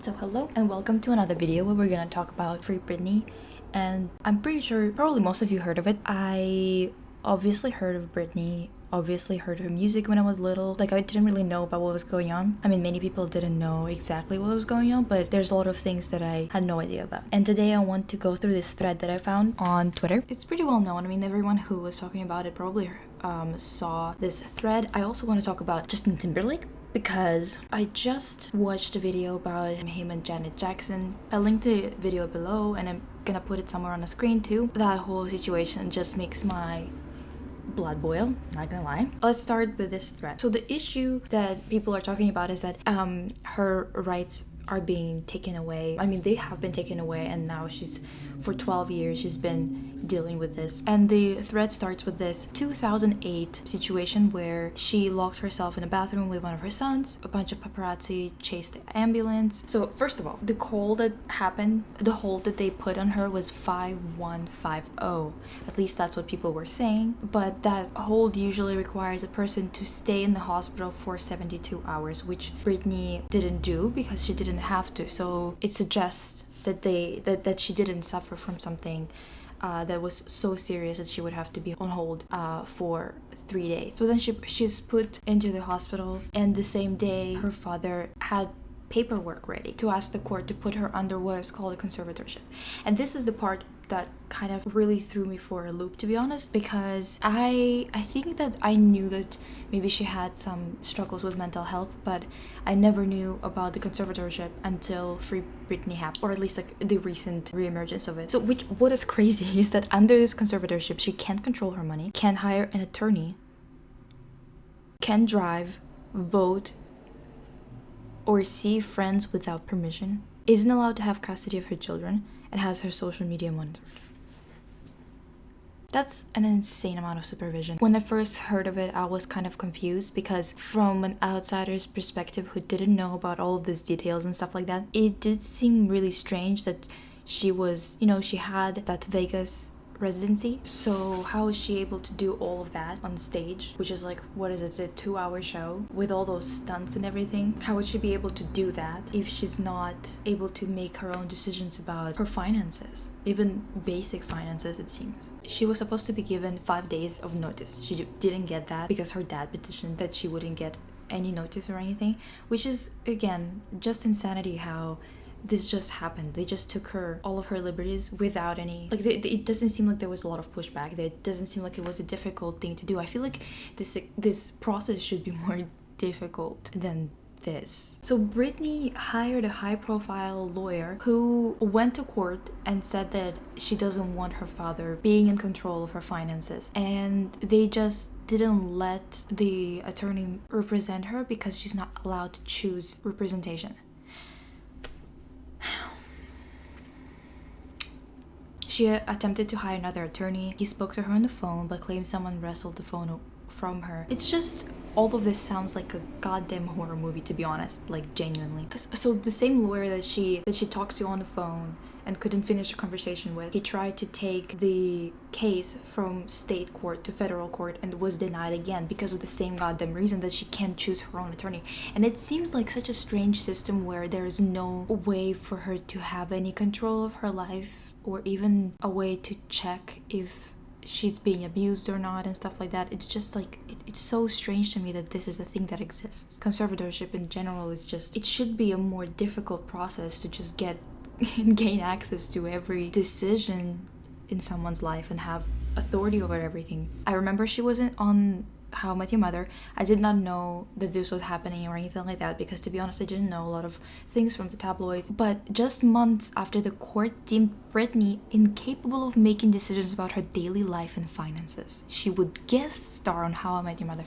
So hello and welcome to another video where we're gonna talk about Free Britney, and I'm pretty sure probably most of you heard of it. I obviously heard of Britney, obviously heard her music when I was little. Like, I didn't really know about what was going on. I mean, many people didn't know exactly what was going on, but there's a lot of things that I had no idea about. And today I want to go through this thread that I found on Twitter. It's pretty well known. I mean, everyone who was talking about it probably saw this thread. I also want to talk about Justin Timberlake, because I just watched a video about him and Janet Jackson. I'll link the video below and I'm gonna put it somewhere on the screen too. That whole situation just makes my blood boil, not gonna lie. Let's start with this thread. So the issue that people are talking about is that her rights are being taken away. I mean, they have been taken away, and now for 12 years she's been dealing with this. And the thread starts with this 2008 situation where she locked herself in a bathroom with one of her sons. A bunch of paparazzi chased the ambulance. So first of all, the call that happened, the hold that they put on her was 5150. At least that's what people were saying. But that hold usually requires a person to stay in the hospital for 72 hours, which Britney didn't do because she didn't have to. So it suggests that she didn't suffer from something that was so serious that she would have to be on hold for 3 days. So then she's put into the hospital, and the same day her father had paperwork ready to ask the court to put her under what is called a conservatorship. And this is the part that kind of really threw me for a loop, to be honest, because I think that I knew that maybe she had some struggles with mental health, but I never knew about the conservatorship until Free Britney happened, or at least like the recent reemergence of it. So what is crazy is that under this conservatorship, she can't control her money, can't hire an attorney, can drive, vote, or see friends without permission, isn't allowed to have custody of her children, and has her social media monitored. That's an insane amount of supervision. When I first heard of it, I was kind of confused because from an outsider's perspective who didn't know about all of these details and stuff like that, it did seem really strange that she was, she had that Vegas residency. So how is she able to do all of that on stage, which is like, what is it, a 2-hour show with all those stunts and everything? How would she be able to do that if she's not able to make her own decisions about her finances, even basic finances? It seems she was supposed to be given 5 days of notice. She didn't get that because her dad petitioned that she wouldn't get any notice or anything, which is again just insanity how this just happened. They just took all of her liberties without any, like, it doesn't seem like there was a lot of pushback. It doesn't seem like it was a difficult thing to do. I feel like this process should be more difficult than this. So Britney hired a high-profile lawyer who went to court and said that she doesn't want her father being in control of her finances, and they just didn't let the attorney represent her because she's not allowed to choose representation. She attempted to hire another attorney. He spoke to her on the phone but claimed someone wrestled the phone from her. It's just, all of this sounds like a goddamn horror movie, to be honest, like genuinely. So the same lawyer that she talked to on the phone and couldn't finish a conversation with, he tried to take the case from state court to federal court and was denied again because of the same goddamn reason, that she can't choose her own attorney. And it seems like such a strange system where there is no way for her to have any control of her life, or even a way to check if she's being abused or not and stuff like that. It's just like, it's so strange to me that this is a thing that exists. Conservatorship in general is just, it should be a more difficult process to just gain access to every decision in someone's life and have authority over everything. I remember she wasn't on How I Met Your Mother. I did not know that this was happening or anything like that because, to be honest, I didn't know a lot of things from the tabloids. But just months after the court deemed Britney incapable of making decisions about her daily life and finances, she would guest star on How I Met Your Mother.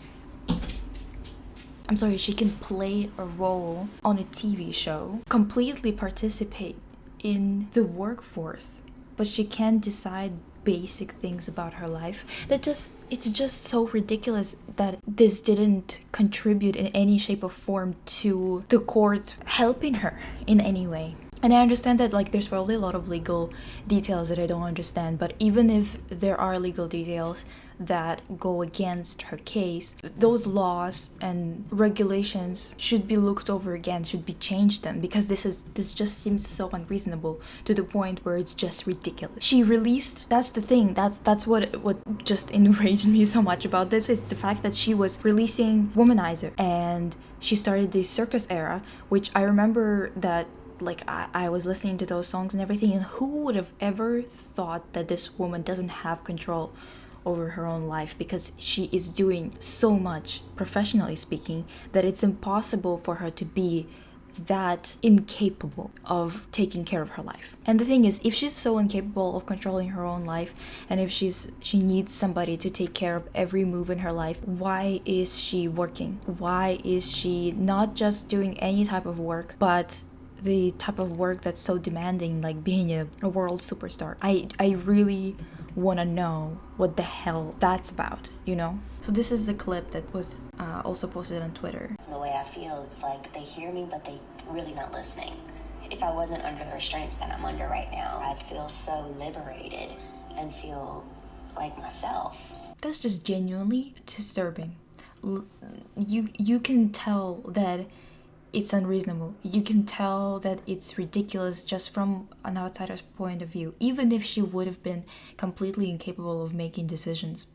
I'm sorry, she can play a role on a TV show, completely participate in the workforce, but she can't decide basic things about her life. It's just so ridiculous that this didn't contribute in any shape or form to the court helping her in any way. And I understand that, like, there's probably a lot of legal details that I don't understand, but even if there are legal details that go against her case, those laws and regulations should be looked over again, should be changed then, because this just seems so unreasonable to the point where it's just ridiculous. She released, that's the thing, that's what just enraged me so much about this. It's the fact that she was releasing Womanizer, and she started the circus era, which I remember that like I was listening to those songs and everything, and who would have ever thought that this woman doesn't have control over her own life, because she is doing so much, professionally speaking, that it's impossible for her to be that incapable of taking care of her life. And the thing is, if she's so incapable of controlling her own life, and if she needs somebody to take care of every move in her life, why is she working? Why is she not just doing any type of work, but the type of work that's so demanding, like being a world superstar? I really want to know what the hell that's about, you know? So this is the clip that was also posted on Twitter. The way I feel, it's like they hear me, but they really not listening. If I wasn't under the restraints that I'm under right now, I'd feel so liberated and feel like myself. That's just genuinely disturbing. You can tell that it's unreasonable. You can tell that it's ridiculous just from an outsider's point of view, even if she would have been completely incapable of making decisions.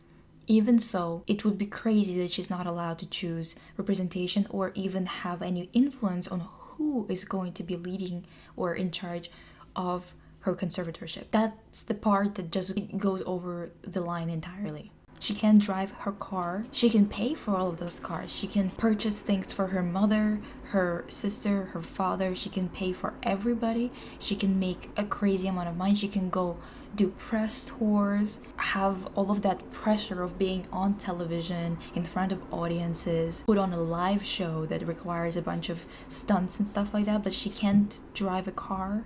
Even so, it would be crazy that she's not allowed to choose representation or even have any influence on who is going to be leading or in charge of her conservatorship. That's the part that just goes over the line entirely. She can drive her car. She can pay for all of those cars. She can purchase things for her mother, her sister, her father. She can pay for everybody. She can make a crazy amount of money. She can go do press tours, have all of that pressure of being on television in front of audiences, put on a live show that requires a bunch of stunts and stuff like that, but she can't drive a car.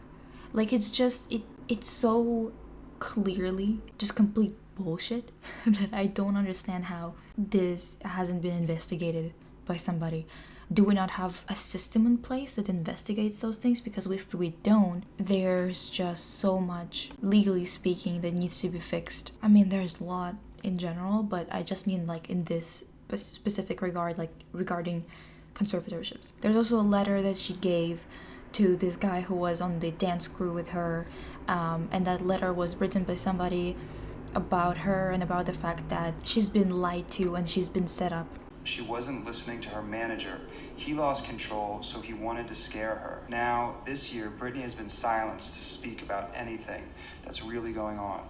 Like, it's just, it's so clearly just complete bullshit that I don't understand how this hasn't been investigated by somebody. Do we not have a system in place that investigates those things? Because if we don't, there's just so much, legally speaking, that needs to be fixed. I mean, there's a lot in general, but I just mean like in this specific regard, like regarding conservatorships. There's also a letter that she gave to this guy who was on the dance crew with her, and that letter was written by somebody about her and about the fact that she's been lied to and she's been set up. She wasn't listening to her manager. He lost control, so he wanted to scare her. Now, this year, Britney has been silenced to speak about anything that's really going on.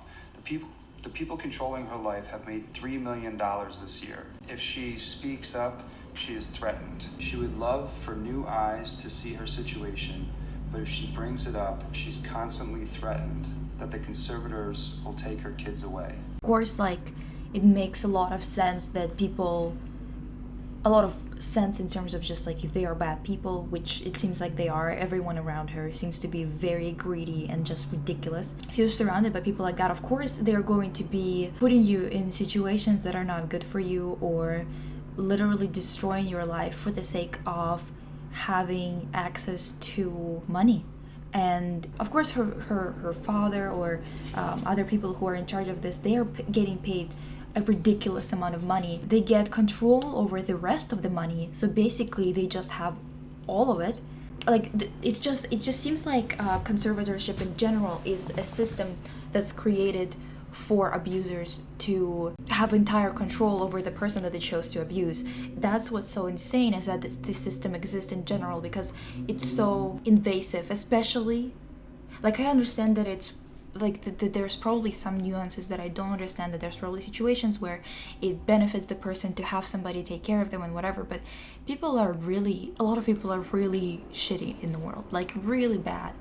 The people controlling her life have made $3 million this year. If she speaks up, she is threatened. She would love for new eyes to see her situation, but if she brings it up, she's constantly threatened that the conservators will take her kids away. Of course, like, it makes a lot of sense that a lot of sense in terms of just like if they are bad people, which it seems like they are. Everyone around her seems to be very greedy and just ridiculous. If you're surrounded by people like that, of course they're going to be putting you in situations that are not good for you, or literally destroying your life for the sake of having access to money. And of course her father or other people who are in charge of this, they are getting paid a ridiculous amount of money. They get control over the rest of the money, so basically they just have all of it. Like, it just seems like conservatorship in general is a system that's created for abusers to have entire control over the person that they chose to abuse. That's what's so insane, is that this system exists in general because it's so invasive. Especially, like, I understand that it's like there's probably some nuances that I don't understand, that there's probably situations where it benefits the person to have somebody take care of them and whatever, but a lot of people are really shitty in the world, like really bad.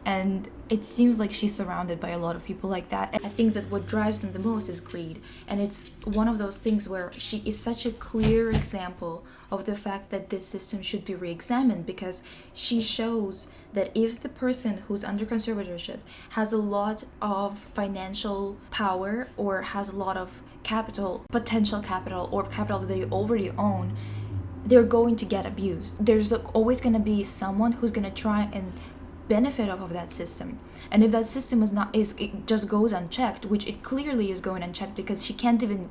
And it seems like she's surrounded by a lot of people like that. And I think that what drives them the most is greed. And it's one of those things where she is such a clear example of the fact that this system should be re-examined, because she shows that if the person who's under conservatorship has a lot of financial power or has a lot of capital, potential capital, or capital that they already own, they're going to get abused. There's always going to be someone who's going to try and benefit off of that system. And if that system it just goes unchecked, which it clearly is going unchecked, because she can't even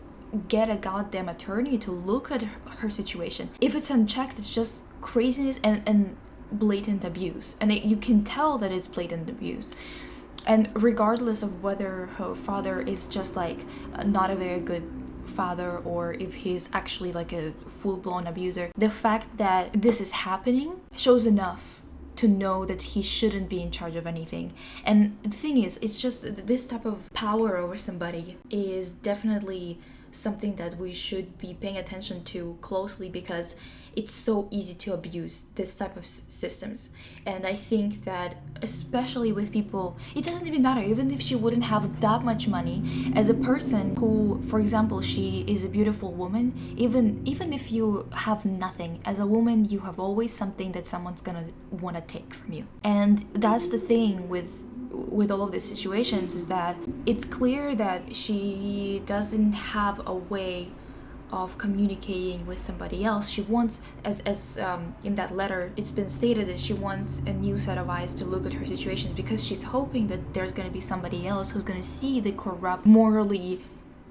get a goddamn attorney to look at her situation. If it's unchecked, it's just craziness and blatant abuse. And you can tell that it's blatant abuse. And regardless of whether her father is just like not a very good father or if he's actually like a full-blown abuser, the fact that this is happening shows enough to know that he shouldn't be in charge of anything. And the thing is, it's just this type of power over somebody is definitely something that we should be paying attention to closely, because it's so easy to abuse this type of systems. And I think that especially with people, it doesn't even matter, even if she wouldn't have that much money, as a person who, for example, she is a beautiful woman, even if you have nothing, as a woman you have always something that someone's gonna want to take from you. And that's the thing with all of these situations, is that it's clear that she doesn't have a way of communicating with somebody else. She wants, as in that letter it's been stated, that she wants a new set of eyes to look at her situation, because she's hoping that there's going to be somebody else who's going to see the morally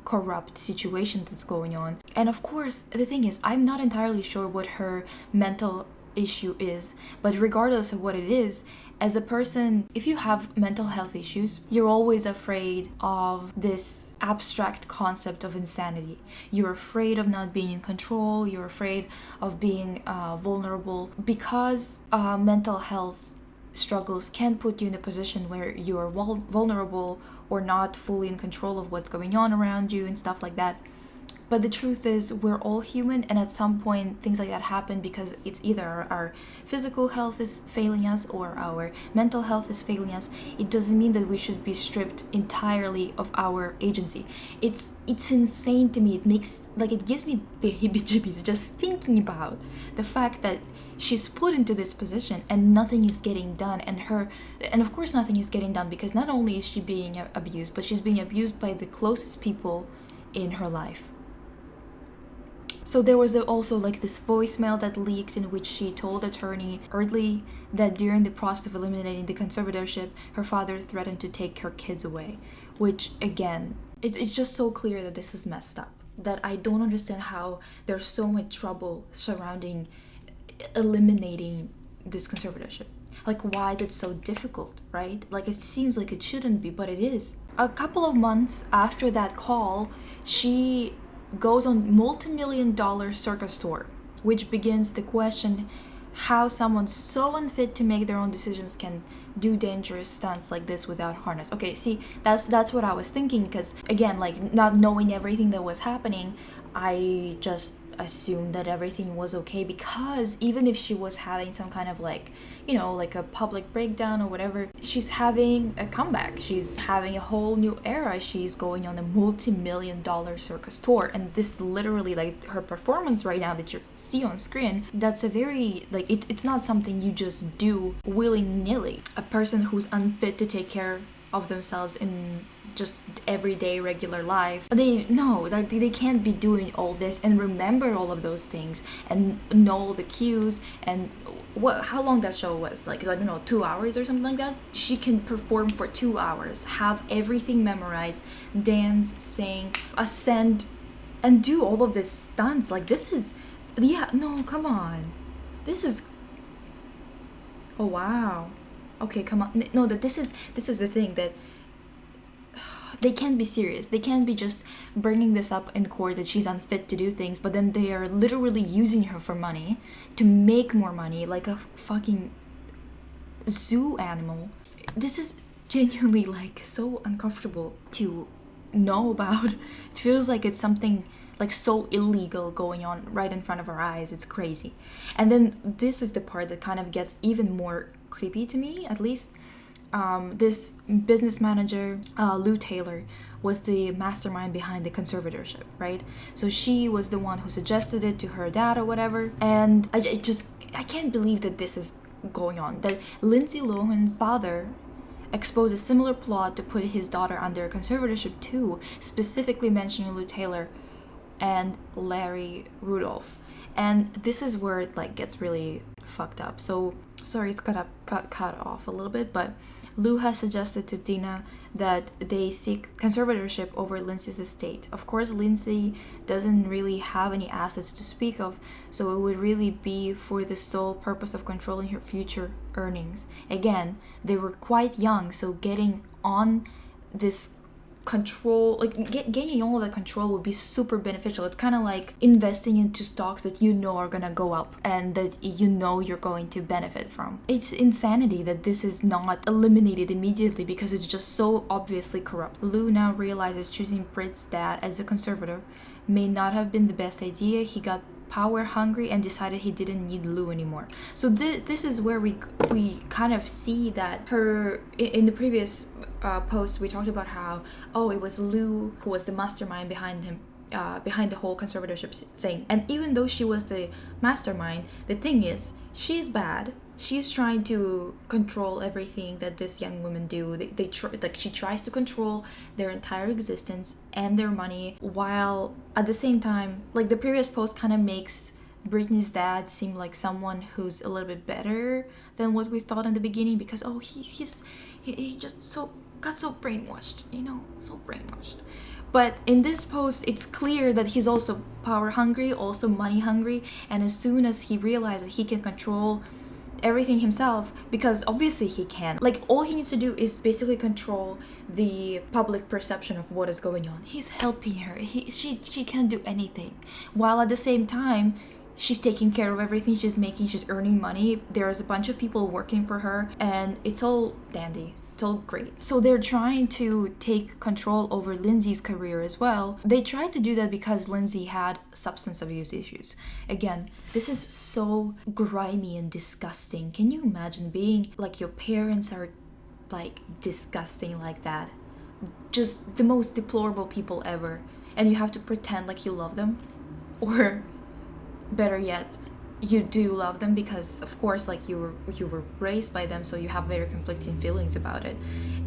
corrupt situation that's going on. And of course, the thing is, I'm not entirely sure what her mental issue is, but regardless of what it is, as a person, if you have mental health issues, you're always afraid of this abstract concept of insanity. You're afraid of not being in control, you're afraid of being vulnerable, because mental health struggles can put you in a position where you're vulnerable or not fully in control of what's going on around you and stuff like that. But the truth is, we're all human, and at some point things like that happen because it's either our physical health is failing us or our mental health is failing us. It doesn't mean that we should be stripped entirely of our agency. It's insane to me. It gives me the heebie-jeebies just thinking about the fact that she's put into this position and nothing is getting done, and of course nothing is getting done because not only is she being abused, but she's being abused by the closest people in her life. So there was also this voicemail that leaked in which she told attorney Eardley that during the process of eliminating the conservatorship, her father threatened to take her kids away, which again, it's just so clear that this is messed up, that I don't understand how there's so much trouble surrounding eliminating this conservatorship. Why is it so difficult, right? It seems like it shouldn't be, but it is. A couple of months after that call, she goes on multi-million-dollar circus tour, which begins the question how someone so unfit to make their own decisions can do dangerous stunts like this without harness. Okay, see, that's what I was thinking, because again, not knowing everything that was happening, I just assumed that everything was okay, because even if she was having some kind of a public breakdown or whatever, she's having a comeback, she's having a whole new era, she's going on a multi-million-dollar circus tour, and this literally, her performance right now that you see on screen, that's a very it's not something you just do willy-nilly. A person who's unfit to take care of themselves in just everyday regular life, they can't be doing all this and remember all of those things and know all the cues and how long that show was, I don't know, 2 hours or something like that. She can perform for 2 hours, have everything memorized, dance, sing, ascend, and do all of this stunts. This is, come on, this is, oh wow, okay, come on, no, this is the thing, that they can't be serious. They can't be just bringing this up in court that she's unfit to do things, but then they are literally using her for money to make more money, like a fucking zoo animal. This is genuinely so uncomfortable to know about. It feels like it's something so illegal going on right in front of our eyes. It's crazy. And then this is the part that kind of gets even more creepy to me, at least. This business manager, Lou Taylor, was the mastermind behind the conservatorship, right? So she was the one who suggested it to her dad or whatever. And I can't believe that this is going on. That Lindsay Lohan's father exposed a similar plot to put his daughter under conservatorship too, specifically mentioning Lou Taylor and Larry Rudolph. And this is where it gets really fucked up. So sorry, it's got cut off a little bit, but Lou has suggested to Dina that they seek conservatorship over Lindsay's estate. Of course, Lindsay doesn't really have any assets to speak of, so it would really be for the sole purpose of controlling her future earnings. Again, they were quite young, so getting on this control, like gaining all of that control would be super beneficial. It's kind of like investing into stocks that you know are gonna go up and that you know you're going to benefit from. It's insanity that this is not eliminated immediately because it's just so obviously corrupt. Lou now realizes choosing Brit's dad as a conservator may not have been the best idea. He got power hungry and decided he didn't need Lou anymore. So this is where we kind of see that her in the previous post we talked about how it was Lou who was the mastermind behind him, behind the whole conservatorship thing. And even though she was the mastermind, the thing is she's bad. She's trying to control everything that this young women do. She tries to control their entire existence and their money, while at the same time, like the previous post kind of makes Britney's dad seem like someone who's a little bit better than what we thought in the beginning, because he just got so brainwashed, so brainwashed. But in this post, it's clear that he's also power hungry, also money hungry, and as soon as he realized that he can control everything himself, because obviously he can, like all he needs to do is basically control the public perception of what is going on. He's helping her. She can't do anything, while at the same time she's taking care of everything. She's earning money. There's a bunch of people working for her, and it's all dandy. It's all great. So they're trying to take control over Lindsay's career as well. They tried to do that because Lindsay had substance abuse issues. Again, this is so grimy and disgusting. Can you imagine being like your parents are like disgusting like that? Just the most deplorable people ever. And you have to pretend like you love them? Or better yet, you do love them because of course like you were raised by them, so you have very conflicting feelings about it.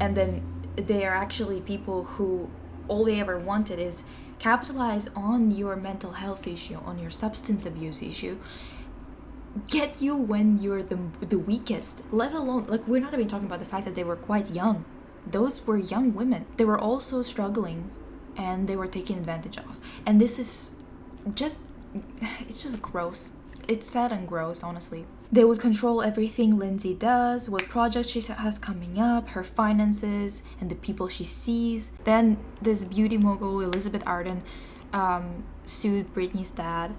And then they are actually people who all they ever wanted is capitalize on your mental health issue, on your substance abuse issue, get you when you're the weakest. Let alone, like, we're not even talking about the fact that they were quite young. Those were young women. They were also struggling and they were taken advantage of. And this is just, it's just gross. It's sad and gross, honestly. They would control everything Lindsay does, what projects she has coming up, her finances, and the people she sees. Then this beauty mogul, Elizabeth Arden, sued Britney's dad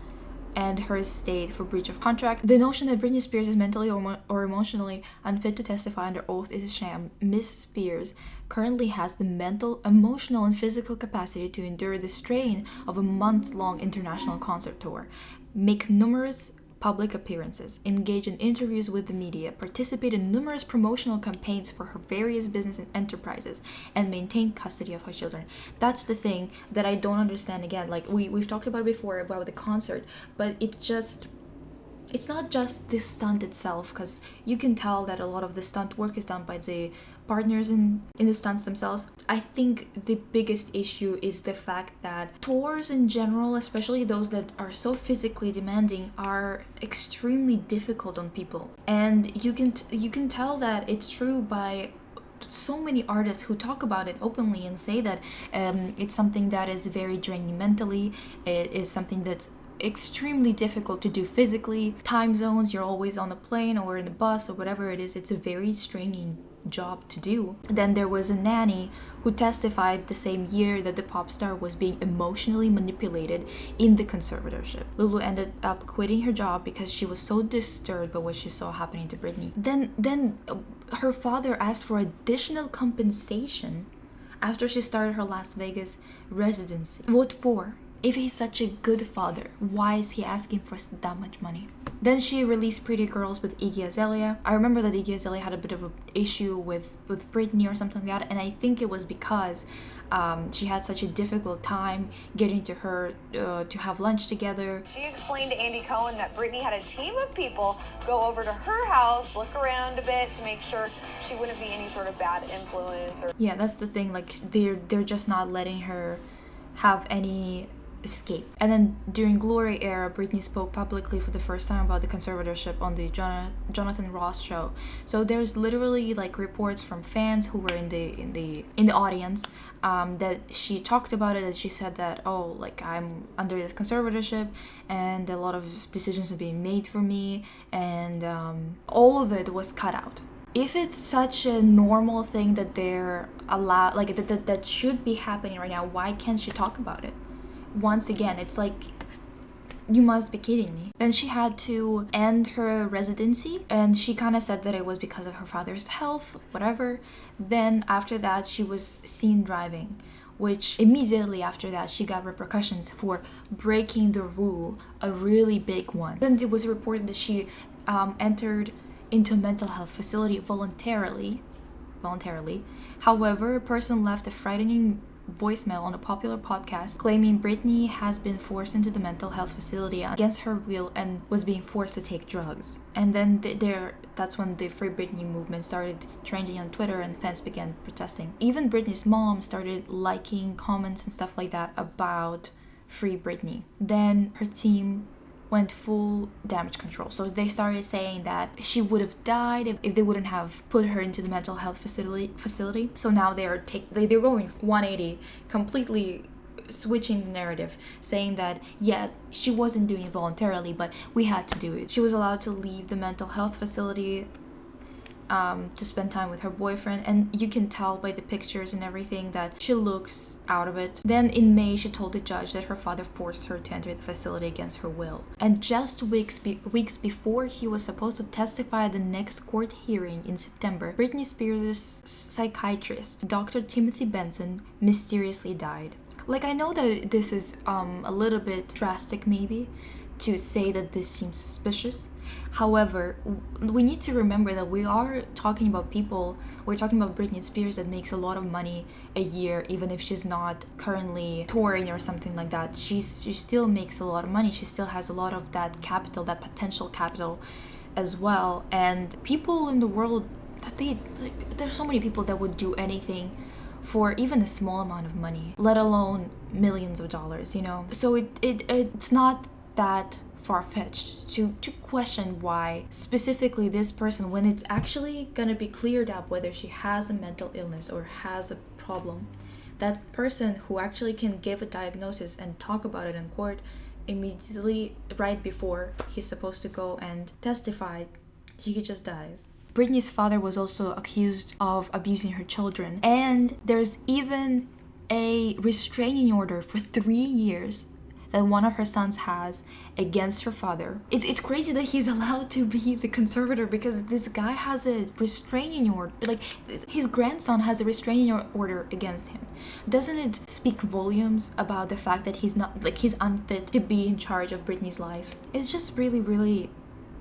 and her estate for breach of contract. The notion that Britney Spears is mentally or emotionally unfit to testify under oath is a sham. Miss Spears currently has the mental, emotional, and physical capacity to endure the strain of a month-long international concert tour, make numerous public appearances, engage in interviews with the media, participate in numerous promotional campaigns for her various business and enterprises, and maintain custody of her children. That's the thing that I don't understand. Again, like we've talked about before about the concert, but it's not just the stunt itself, because you can tell that a lot of the stunt work is done by the partners in the stunts themselves. I think the biggest issue is the fact that tours in general, especially those that are so physically demanding, are extremely difficult on people. And you can tell that it's true by so many artists who talk about it openly and say that it's something that is very draining mentally. It is something that's extremely difficult to do physically. Time zones, you're always on a plane or in a bus or whatever it is. It's a very straining job to do. Then there was a nanny who testified the same year that the pop star was being emotionally manipulated in the conservatorship. Lulu ended up quitting her job because she was so disturbed by what she saw happening to Britney. Then her father asked for additional compensation after she started her Las Vegas residency. What for? If he's such a good father, why is he asking for that much money? Then she released Pretty Girls with Iggy Azalea. I remember that Iggy Azalea had a bit of an issue with Britney or something like that, and I think it was because she had such a difficult time getting to her to have lunch together. She explained to Andy Cohen that Britney had a team of people go over to her house, look around a bit to make sure she wouldn't be any sort of bad influence. Yeah, that's the thing. Like they're just not letting her have any escape. And then during Glory era, Britney spoke publicly for the first time about the conservatorship on the Jonathan Ross show. So there's literally like reports from fans who were in the audience that she talked about it, that she said that, oh, like, I'm under this conservatorship and a lot of decisions are being made for me, and all of it was cut out. If it's such a normal thing that they're allowed, like that should be happening right now, why can't she talk about it? Once again, it's like, you must be kidding me. Then she had to end her residency, and she kind of said that it was because of her father's health, whatever. Then after that, she was seen driving, which immediately after that, she got repercussions for breaking the rule, a really big one. Then it was reported that she entered into a mental health facility voluntarily. However, a person left a frightening voicemail on a popular podcast claiming Britney has been forced into the mental health facility against her will and was being forced to take drugs. And then that's when the Free Britney movement started trending on Twitter and fans began protesting. Even Britney's mom started liking comments and stuff like that about Free Britney. Then her team went full damage control. So they started saying that she would have died if they wouldn't have put her into the mental health facility. So now they're going 180, completely switching the narrative, saying that, yeah, she wasn't doing it voluntarily, but we had to do it. She was allowed to leave the mental health facility to spend time with her boyfriend, and you can tell by the pictures and everything that she looks out of it. Then in May, she told the judge that her father forced her to enter the facility against her will. And just weeks before he was supposed to testify at the next court hearing in September, Britney Spears' psychiatrist, Dr. Timothy Benson, mysteriously died. Like, I know that this is a little bit drastic maybe to say that this seems suspicious. However, we need to remember that we are talking about we're talking about Britney Spears that makes a lot of money a year, even if she's not currently touring or something like that. She still makes a lot of money. She still has a lot of that capital, that potential capital as well. And people in the world, there's so many people that would do anything for even a small amount of money, let alone millions of dollars, you know? So it's not that far-fetched to question why specifically this person, when it's actually gonna be cleared up whether she has a mental illness or has a problem, that person who actually can give a diagnosis and talk about it in court immediately right before he's supposed to go and testify, he just dies. Britney's father was also accused of abusing her children, and there's even a restraining order for 3 years that one of her sons has against her father. It's crazy that he's allowed to be the conservator, because this guy has a restraining order. Like, his grandson has a restraining order against him. Doesn't it speak volumes about the fact that he's unfit to be in charge of Britney's life? It's just really, really,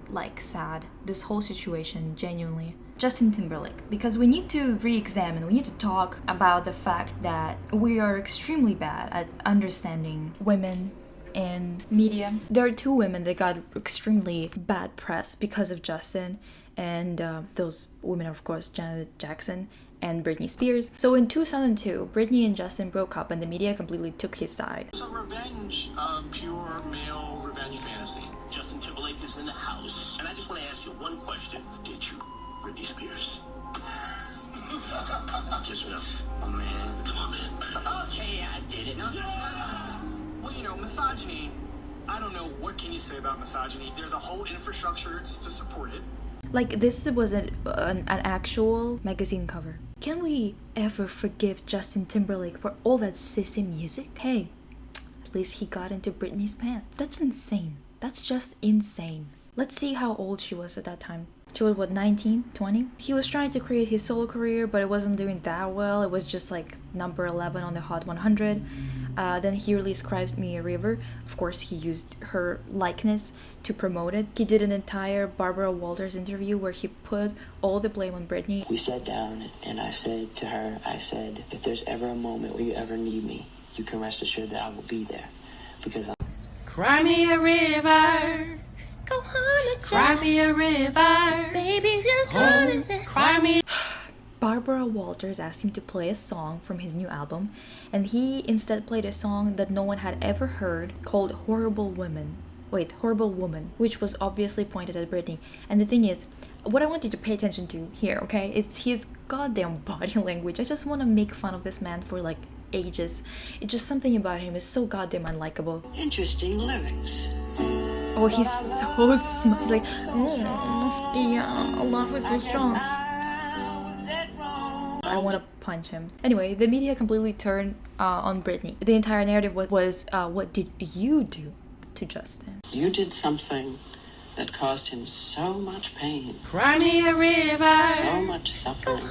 like, sad, this whole situation, genuinely. Justin Timberlake, because we need to we need to talk about the fact that we are extremely bad at understanding women in media. There are 2 women that got extremely bad press because of Justin, and those women are, of course, Janet Jackson and Britney Spears. So in 2002, Britney and Justin broke up and the media completely took his side. Some revenge, pure male revenge fantasy. Justin Timberlake is in the house, and I just want to ask you one question. Did you Britney Spears? Just no. Oh man, come on, man. Okay, I did it. No. Yeah. Well, you know, misogyny, I don't know, what can you say about misogyny? There's a whole infrastructure to support it. Like, this was an actual magazine cover. Can we ever forgive Justin Timberlake for all that sissy music? Hey, at least he got into Britney's pants. That's insane. That's just insane. Let's see how old she was at that time. She was, what, 19, 20? He was trying to create his solo career, but it wasn't doing that well. It was just like number 11 on the Hot 100. Then he released Cry Me a River. Of course, he used her likeness to promote it. He did an entire Barbara Walters interview where he put all the blame on Britney. We sat down and I said to her, if there's ever a moment where you ever need me, you can rest assured that I will be there. Because I'm... Cry me a river. Go on and cry me a river. Baby, you're gonna cry me. Barbara Walters asked him to play a song from his new album, and he instead played a song that no one had ever heard called Horrible Woman, which was obviously pointed at Britney. And the thing is, what I want you to pay attention to here, okay, it's his goddamn body language. I just want to make fun of this man for like ages. It's just something about him is so goddamn unlikable. Interesting lyrics. Oh, he's so smart. Like, yeah, love was so strong. I want to punch him. Anyway, the media completely turned on Britney. The entire narrative was what did you do to Justin? You did something that caused him so much pain. Cry me a river. So much suffering.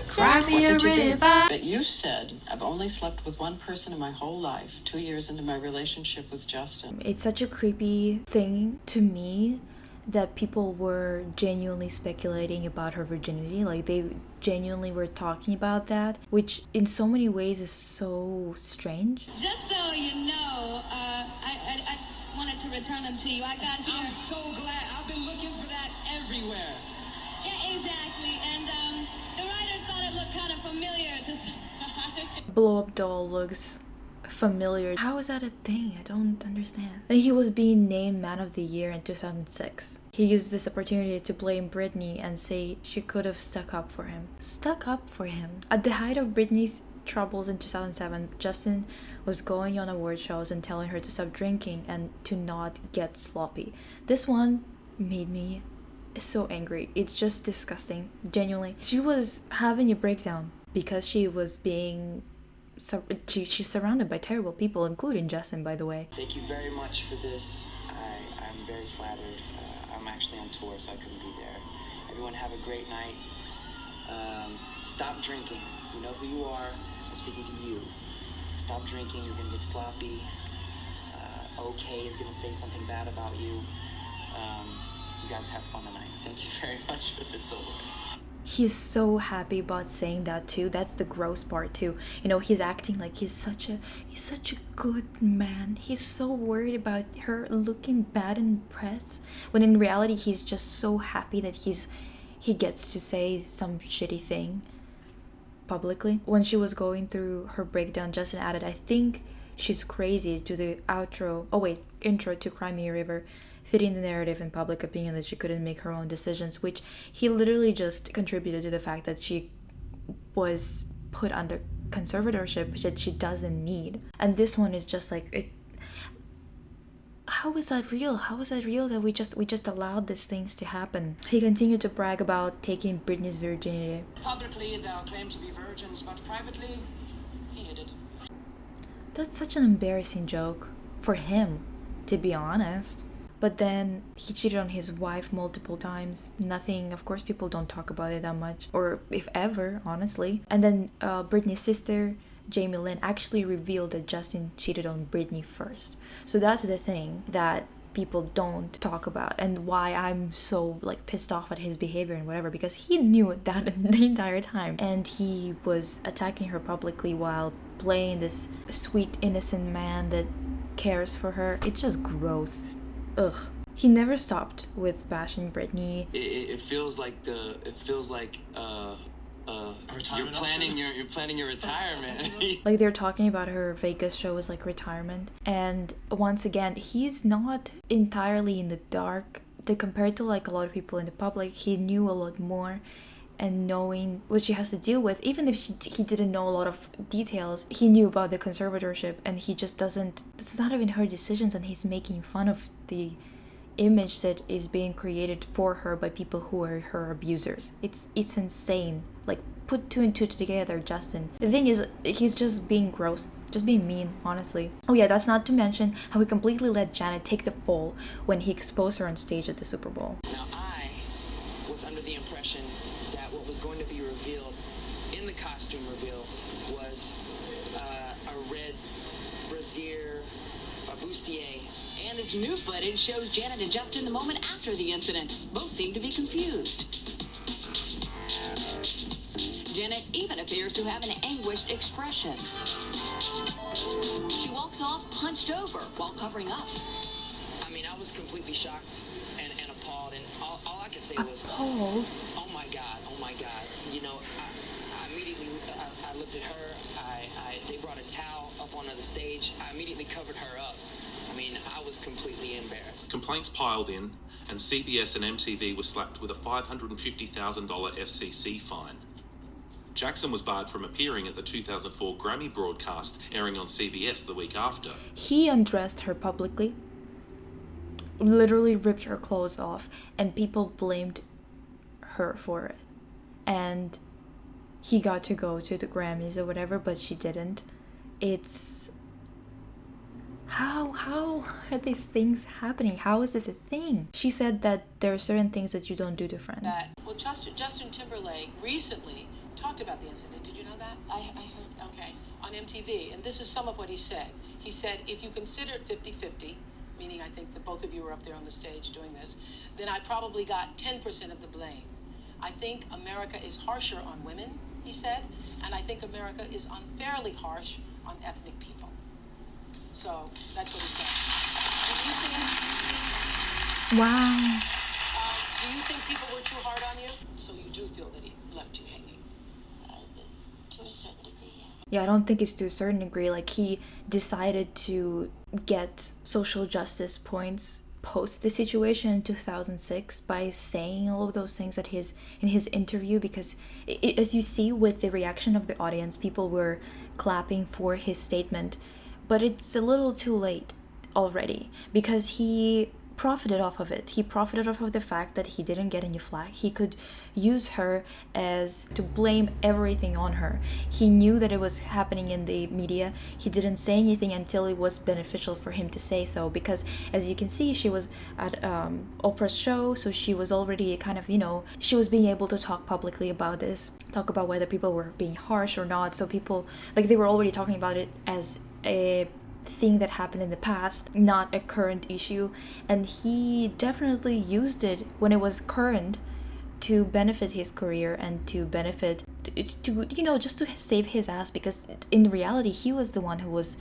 Cry me a What did you do? river. But you said, I've only slept with one person in my whole life, 2 years into my relationship with Justin. It's such a creepy thing to me that people were genuinely speculating about her virginity. Like, they genuinely were talking about that, which in so many ways is so strange. Just so you know, I just wanted to return them to you. I got here. I'm so glad. I've been looking for that everywhere. Yeah, exactly. And the writers thought it looked kind of familiar to Blow up doll looks familiar. How is that a thing? I don't understand. And he was being named Man of the Year in 2006. He used this opportunity to blame Britney and say she could have stuck up for him. Stuck up for him. At the height of Britney's troubles in 2007, Justin was going on award shows and telling her to stop drinking and to not get sloppy. This one made me so angry. It's just disgusting. Genuinely. She was having a breakdown because she was being she's surrounded by terrible people, including Justin, by the way. Thank you very much for this. I'm very flattered. I'm actually on tour, so I couldn't be there. Everyone have a great night. Stop drinking. You know who you are. I'm speaking to you. Stop drinking. You're going to get sloppy. OK is going to say something bad about you. You guys have fun tonight. Thank you very much for this award. He's so happy about saying that too. That's the gross part too. You know, he's acting like he's such a good man. He's so worried about her looking bad in press, when in reality he's just so happy that he gets to say some shitty thing publicly. When she was going through her breakdown, Justin added, "I think she's crazy," to the intro to Cry Me a River, fitting the narrative and public opinion that she couldn't make her own decisions, which he literally just contributed to the fact that she was put under conservatorship that she doesn't need. And this one is just like, it. How is that real? How is that real that we just allowed these things to happen? He continued to brag about taking Britney's virginity. Publicly, thou claim to be virgins, but privately, he hid it. That's such an embarrassing joke for him, to be honest. But then he cheated on his wife multiple times. Nothing, of course, people don't talk about it that much, or if ever, honestly. And then Britney's sister, Jamie Lynn, actually revealed that Justin cheated on Britney first. So that's the thing that people don't talk about, and why I'm so like pissed off at his behavior and whatever, because he knew that the entire time, and he was attacking her publicly while playing this sweet innocent man that cares for her. It's just gross. Ugh. He never stopped with bashing Britney. It feels like you're planning your retirement. Like, they're talking about her Vegas show as like retirement, and once again, he's not entirely in the dark. Compared to like a lot of people in the public, he knew a lot more, and knowing what she has to deal with, even if he didn't know a lot of details, he knew about the conservatorship, and he just doesn't. It's not even her decisions, and he's making fun of the image that is being created for her by people who are her abusers. It's insane. Like, put two and two together, Justin. The thing is, he's just being gross, just being mean, honestly. Oh yeah, that's not to mention how he completely let Janet take the fall when he exposed her on stage at the Super Bowl. Now, I was under the impression that what was going to be revealed in the costume reveal was a red brassiere, a bustier. And this new footage shows Janet and Justin the moment after the incident. Both seem to be confused. Janet even appears to have an anguished expression. She walks off hunched over while covering up. I mean, I was completely shocked and appalled, and all I could say was, appalled? oh my God. You know, immediately, I looked at her. They brought a towel up onto the stage. I immediately covered her up. I mean, I was completely embarrassed. Complaints piled in, and CBS and MTV were slapped with a $550,000 FCC fine. Jackson was barred from appearing at the 2004 Grammy broadcast airing on CBS the week after. He undressed her publicly, literally ripped her clothes off, and people blamed her for it. And he got to go to the Grammys or whatever, but she didn't. It's... How are these things happening? How is this a thing? She said that there are certain things that you don't do to friends. Well, Justin Timberlake recently talked about the incident. Did you know that? I heard. Okay, on MTV, and this is some of what he said. He said, if you consider it 50-50, meaning I think that both of you were up there on the stage doing this, then I probably got 10% of the blame. I think America is harsher on women, he said, and I think America is unfairly harsh on ethnic people. So that's what he said. Wow. Do you think people were too hard on you? So you do feel that he left you hanging? To a certain degree, yeah. Yeah, I don't think it's to a certain degree. Like, he decided to get social justice points post the situation in 2006 by saying all of those things in his interview, because as you see with the reaction of the audience, people were clapping for his statement, but it's a little too late already, because he profited off of it. He profited off of the fact that he didn't get any flack. He could use her as to blame everything on her. He knew that it was happening in the media. He didn't say anything until it was beneficial for him to say so, because as you can see, she was at Oprah's show, so she was already kind of, she was being able to talk publicly about this, talk about whether people were being harsh or not. So people, like, they were already talking about it as a thing that happened in the past, not a current issue, and he definitely used it when it was current to benefit his career and to benefit to just to save his ass, because in reality he was the one who was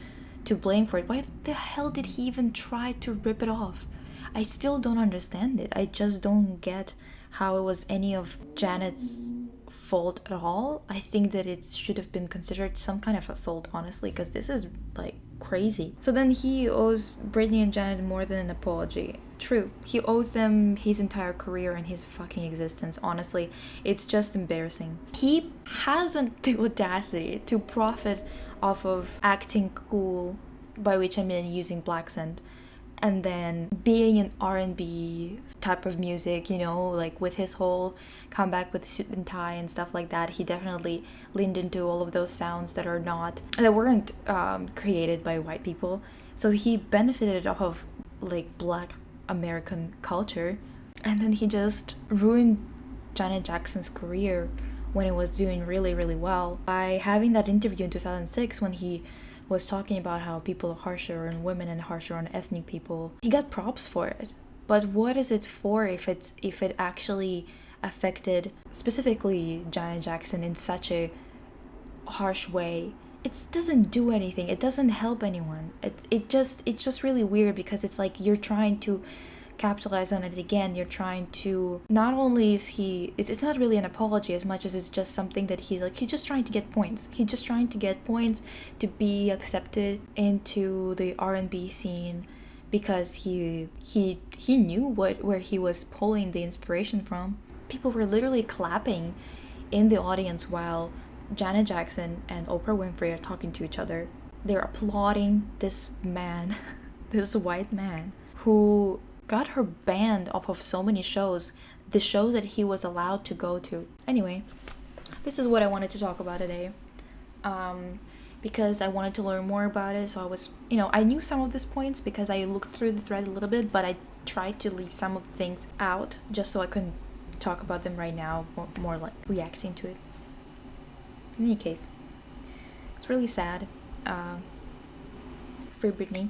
to blame for it. Why the hell did he even try to rip it off? I still don't understand it. I just don't get how it was any of Janet's fault at all. I think that it should have been considered some kind of assault, honestly, because this is like crazy. So then he owes Britney and Janet more than an apology. True, he owes them his entire career and his fucking existence. Honestly, it's just embarrassing. He hasn't the audacity to profit off of acting cool, by which I mean using black scent, and then being an R&B type of music, like with his whole comeback with suit and tie and stuff like that. He definitely leaned into all of those sounds that weren't created by white people. So he benefited off of like black American culture, and then he just ruined Janet Jackson's career when it was doing really, really well by having that interview in 2006 when he was talking about how people are harsher on women and harsher on ethnic people. He got props for it, but what is it for if it actually affected specifically Janet Jackson in such a harsh way? It doesn't do anything. It doesn't help anyone. It's just really weird, because it's like you're trying to capitalize on it again. You're trying to, not only is it's not really an apology as much as it's just something that he's just trying to get points. He's just trying to get points to be accepted into the R&B scene, because he knew where he was pulling the inspiration from. People were literally clapping in the audience while Janet Jackson and Oprah Winfrey are talking to each other. They're applauding this man, this white man, who got her banned off of so many shows, the shows that he was allowed to go to. Anyway, this is what I wanted to talk about today, because I wanted to learn more about it. So I was, I knew some of these points because I looked through the thread a little bit, but I tried to leave some of the things out just so I couldn't talk about them right now, more like reacting to it. In any case, it's really sad. Free Britney.